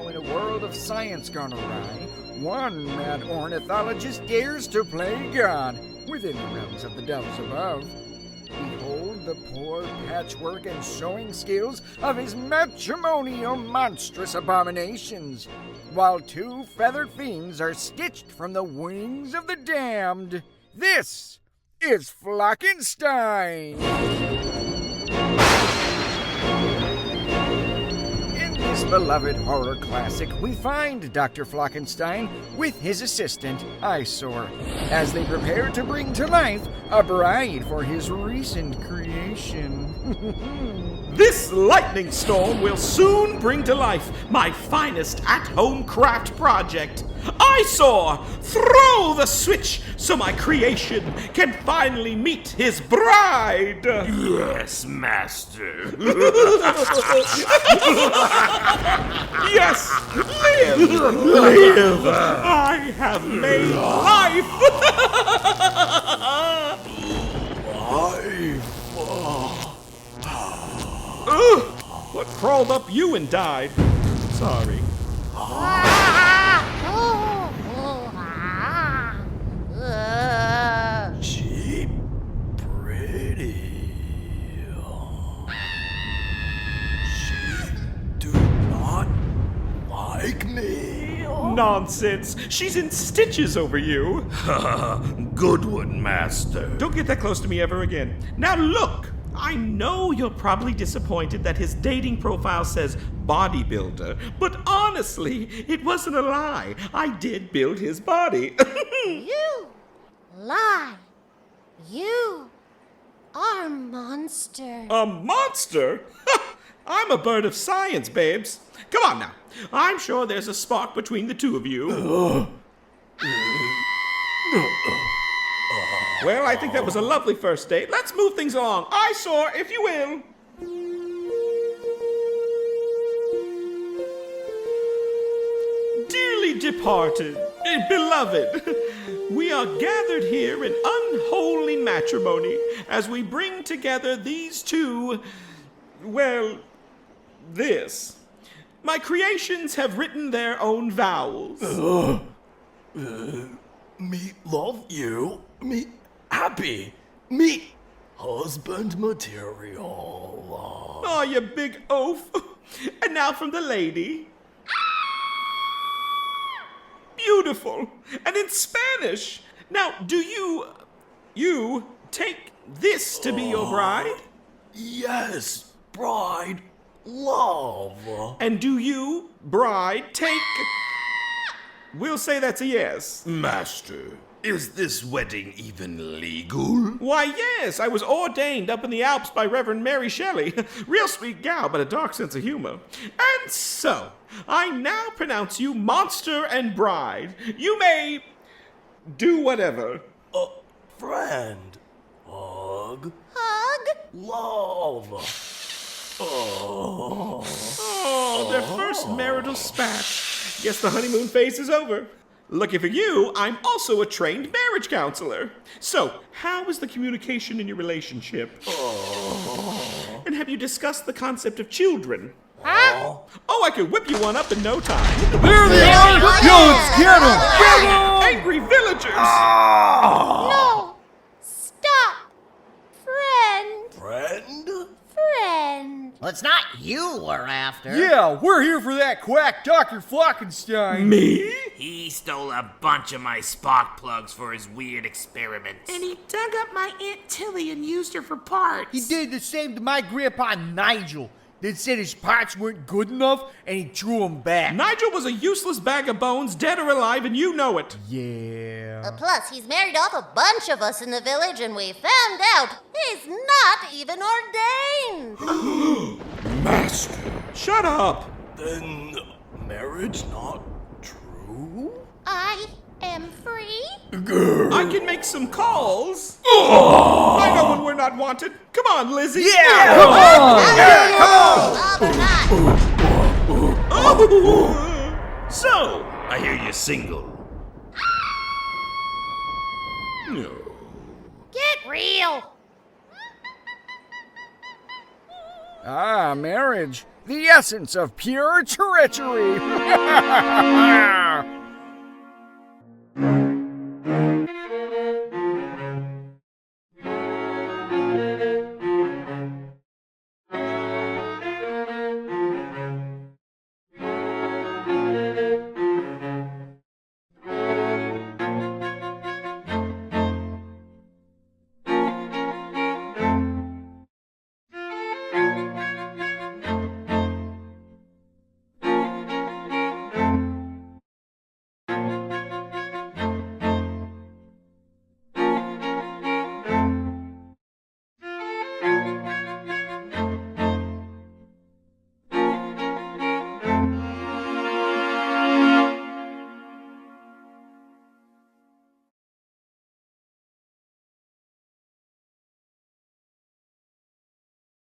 in a world of science gone awry, one mad ornithologist dares to play God within the realms of the doves above. Behold the poor patchwork and sewing skills of his matrimonial monstrous abominations, while two feathered fiends are stitched from the wings of the damned. This is Flockenstein! In this beloved horror classic, we find Dr. Flockenstein with his assistant, Eyesore, as they prepare to bring to life a bride for his recent creation. This lightning storm will soon bring to life my finest at-home craft project. Eyesore, throw the switch so my creation can finally meet his bride. Yes, master. Yes, live, live. I have made life. What crawled up you and died? Sorry. She pretty. She do not like me. Nonsense. She's in stitches over you. Good one, master. Don't get that close to me ever again. Now look. I know you're probably disappointed that his dating profile says bodybuilder, but honestly, it wasn't a lie. I did build his body. You lie. You are a monster. A monster? I'm a bird of science, babes. Come on now. I'm sure there's a spark between the two of you. Well, I think that was a lovely first date. Let's move things along. Eyesore, if you will. Dearly departed, beloved, we are gathered here in unholy matrimony as we bring together these two, well, this. My creations have written their own vowels. Me love you. Me happy. Me husband material. Oh, you big oaf. And now from the lady. Beautiful. And in Spanish. Now, do you take this to be your bride? Yes, bride, love. And do you, bride, take... We'll say that's a yes. Master, is this wedding even legal? Why, yes, I was ordained up in the Alps by Reverend Mary Shelley. Real sweet gal, but a dark sense of humor. And so, I now pronounce you monster and bride. You may do whatever. Friend, hug, Hug? love. Oh, their first marital spat. Guess the honeymoon phase is over. Lucky for you, I'm also a trained marriage counselor. So, how is the communication in your relationship? And have you discussed the concept of children? Huh? Oh, I could whip you one up in no time. There they are! Yo, let's get them! Get them! Angry villagers! No! Stop! Friend! Friend? Friend! Well, it's not you we're after. Yeah, we're here for that quack Dr. Flockenstein. Me? He stole a bunch of my spark plugs for his weird experiments. And he dug up my Aunt Tilly and used her for parts. He did the same to my grandpa Nigel. Then said his parts weren't good enough, and he threw them back. Nigel was a useless bag of bones, dead or alive, and you know it. Yeah. Plus, he's married off a bunch of us in the village, and we found out he's not even ordained. Master, Shut up. then marriage not true? I am free. I can make some calls. I know when we're not wanted. Come on, Lizzie. Yeah, come on! So, I hear you're single. Get real. Ah, marriage, the essence of pure treachery.